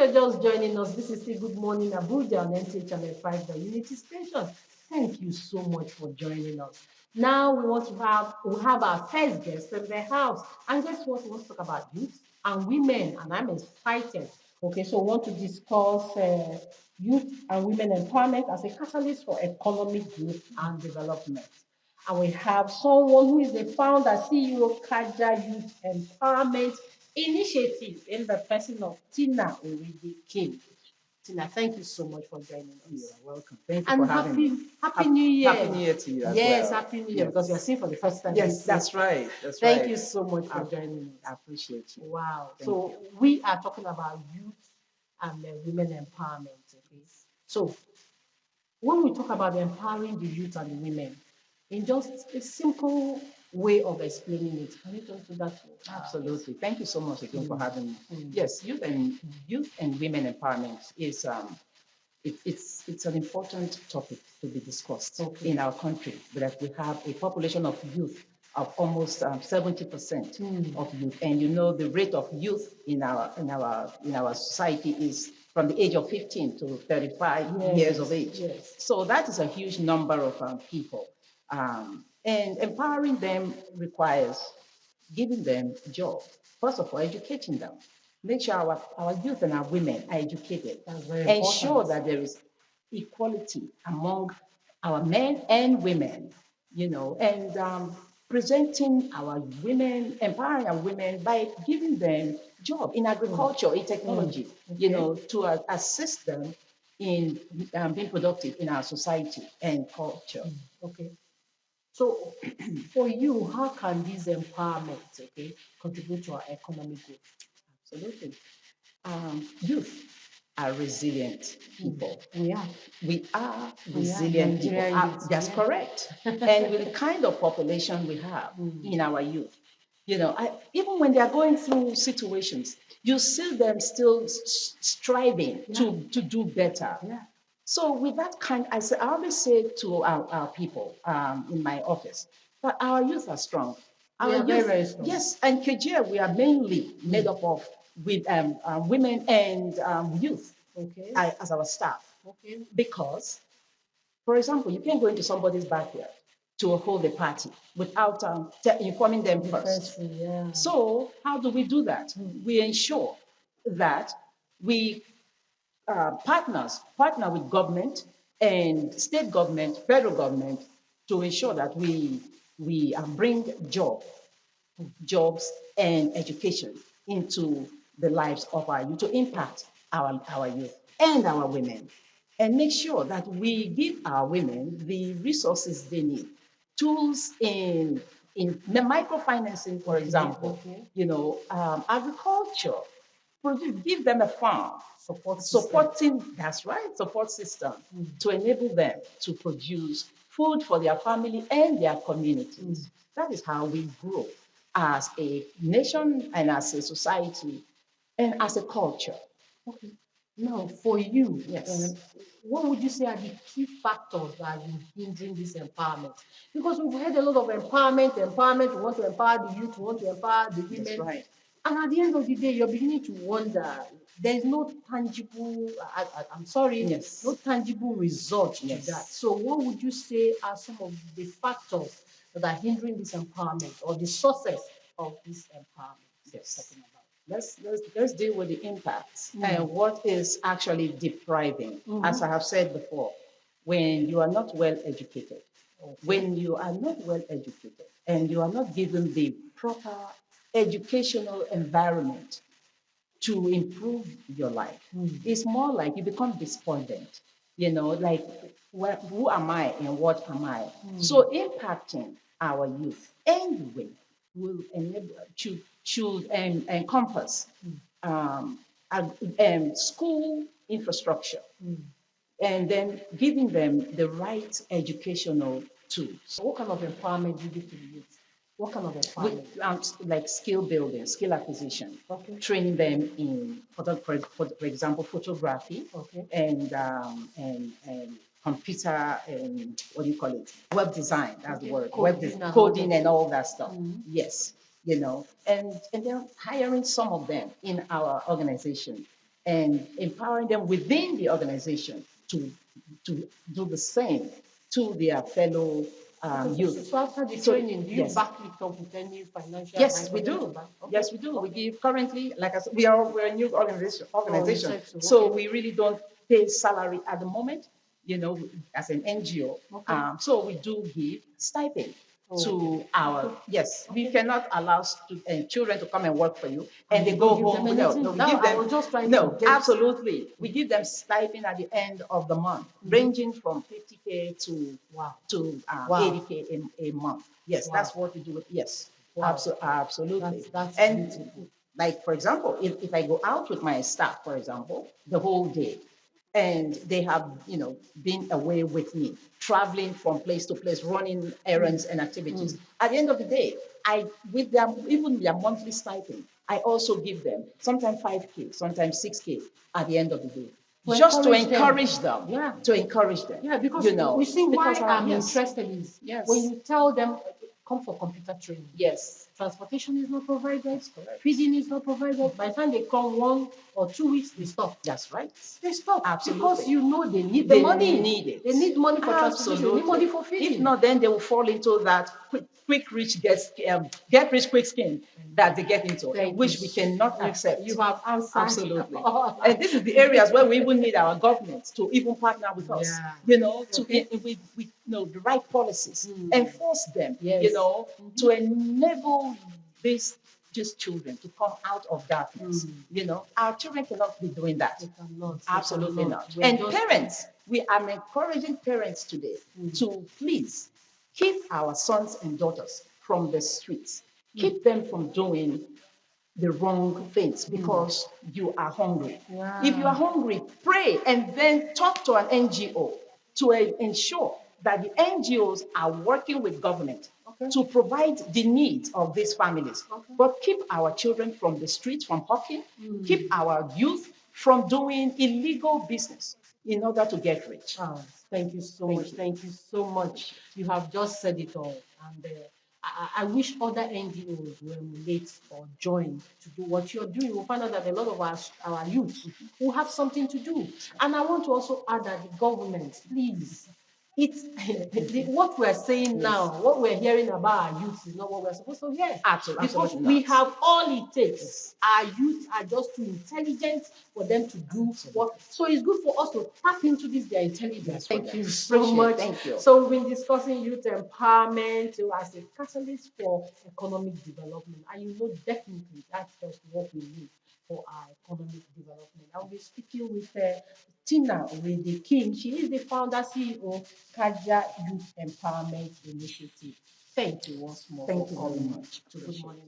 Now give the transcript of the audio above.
you're just joining us, this is still Good Morning Abuja on NTA Channel 5, the Unity Station. Thank you so much for joining us. Now we have our first guest in the house. And guess what? We want to talk about youth and women, and I'm excited. Okay, so we want to discuss youth and women empowerment as a catalyst for economic growth and development. And we have someone who is the founder, CEO of Kaja Youth Empowerment Initiative in the person of Tina Orode King. Tina, thank you so much for joining us. You're welcome. Thank you And for having me. Happy New Year. Happy New Year to you as Yes, well. Happy New Year Yes. because you're seeing for the first time. Yes, that's right. That's Thank right. you so much for I joining us. I appreciate you. Wow. Thank So you. we are talking about youth and women empowerment. Okay. So when we talk about empowering the youth and the women, in just a simple way of explaining it, can you just do that? Absolutely. Thank you so much again for having me. Mm. Yes, youth and women empowerment is it's an important topic to be discussed Okay. in our country. That we have a population of youth of almost 70% of youth, and you know the rate of youth in our society is from the age of 15 to 35 years of age. Yes. So that is a huge number of people, and empowering them requires giving them job. First of all, educating them. Make sure our youth and our women are educated. That's very Ensure important. that there is equality among our men and women, and presenting our women, empowering our women by giving them job in agriculture, in technology, Okay. to assist them in being productive in our society and culture. Okay. So for you, how can this empowerment, okay, contribute to our economic growth? Absolutely. Youth are resilient people. We are. We are resilient people. Nigerian youth, That's yeah. correct. And with the kind of population we have in our youth, even when they are going through situations, you see them still striving to do better. Yeah. So with that I always say to our people in my office that our youth are strong. We Our are very, youth, very strong. yes, and KGL, we are mainly made up of with women and youth Okay. as our staff. Okay. Because, for example, you can't go into somebody's backyard to hold a party without informing them first. Yeah. So how do we do that? We ensure that we partner with government and state government, federal government, to ensure that we bring jobs and education into the lives of our youth, to impact our youth and our women, and make sure that we give our women the resources they need, tools in the microfinancing, for example, Okay. agriculture, give them a farm, supporting, that's right, support system to enable them to produce food for their family and their communities. That is how we grow as a nation and as a society and as a culture. Okay. Now, for you, Yes. what would you say are the key factors that are hindering this empowerment? Because we've heard a lot of empowerment, we want to empower the youth, we want to empower the women. That's right. And at the end of the day, you're beginning to wonder, there's no tangible, I'm sorry, Yes. no tangible result to Yes. that. So what would you say are some of the factors that are hindering this empowerment or the sources of this empowerment? Yes. Let's deal with the impacts and what is actually depriving. As I have said before, when you are not well educated, when you are not well educated and you are not given the proper educational environment to improve your life, it's more like you become despondent, like who am I and what am I? So impacting our youth and women will enable should encompass um, school infrastructure, and then giving them the right educational tools. So what kind of empowerment do you give to the youth? What kind of empowerment? Like skill building, skill acquisition, Okay. training them in, for example, photography, Okay. and computer, and what do you call it? Web design. That's the word. Coding And all that stuff. Yes, and they're hiring some of them in our organization and empowering them within the organization to do the same to their fellow youth. So after the So, training, do you yes. back it up with any financial? Yes, we do. Yes, we do. We give currently, like I said, we're a new organization. So we really don't pay salary at the moment, as an NGO. So we do give stipend to our, yes, we cannot allow children to come and work for you and they go home. No, we give them, no, absolutely. We give them stipend at the end of the month, ranging from 50K to 80K a month. Yes, that's what we do. Yes, absolutely. That's and beautiful. like, for example, if I go out with my staff, for example, the whole day, and they have, been away with me, traveling from place to place, running errands and activities. At the end of the day, with them, even their monthly stipend, I also give them sometimes 5K, sometimes 6K at the end of the day. Just to encourage them. Yeah. To encourage them. Yeah, because we see why I'm interested is when you tell them, come for computer training. Yes. Transportation is not provided, feeding is not provided. By the time they come 1 or 2 weeks, they stop. That's right. They stop. Absolutely. Because they need the money. They need it. They need money for transportation. They need money for feeding. If not, then they will fall into that quick rich get rich quick scheme that they get into, which we cannot accept. You have answered. Absolutely. And this is the areas where we even need our government to even partner with us, with the right policies, enforce them, to enable these children to come out of darkness. Our children cannot be doing that. They cannot. Absolutely not. And parents, we are encouraging parents today to please keep our sons and daughters from the streets. Keep them from doing the wrong things because you are hungry. Yeah. If you are hungry, pray and then talk to an NGO to ensure that the NGOs are working with government to provide the needs of these families. But keep our children from the streets, from hawking, keep our youth from doing illegal business in order to get rich. Thank you so much. Thank you so much. You have just said it all. And I wish other NGOs will relate or join to do what you're doing. We'll find out that a lot of our youth will have something to do. And I want to also add that the government, please, what we're saying now, what we're hearing about our youth is not what we're supposed to hear. Absolutely. Because we have all it takes. Our youth are just too intelligent for them to do what. So it's good for us to tap into their intelligence. Thank you so much. Thank you. So we've been discussing youth empowerment as a catalyst for economic development. And definitely that's just what we need for our economic development. I'll be speaking with Tina Orode King. She is the founder CEO Kaja Youth Empowerment Initiative. Thank you once more. Thank you very much. Good morning.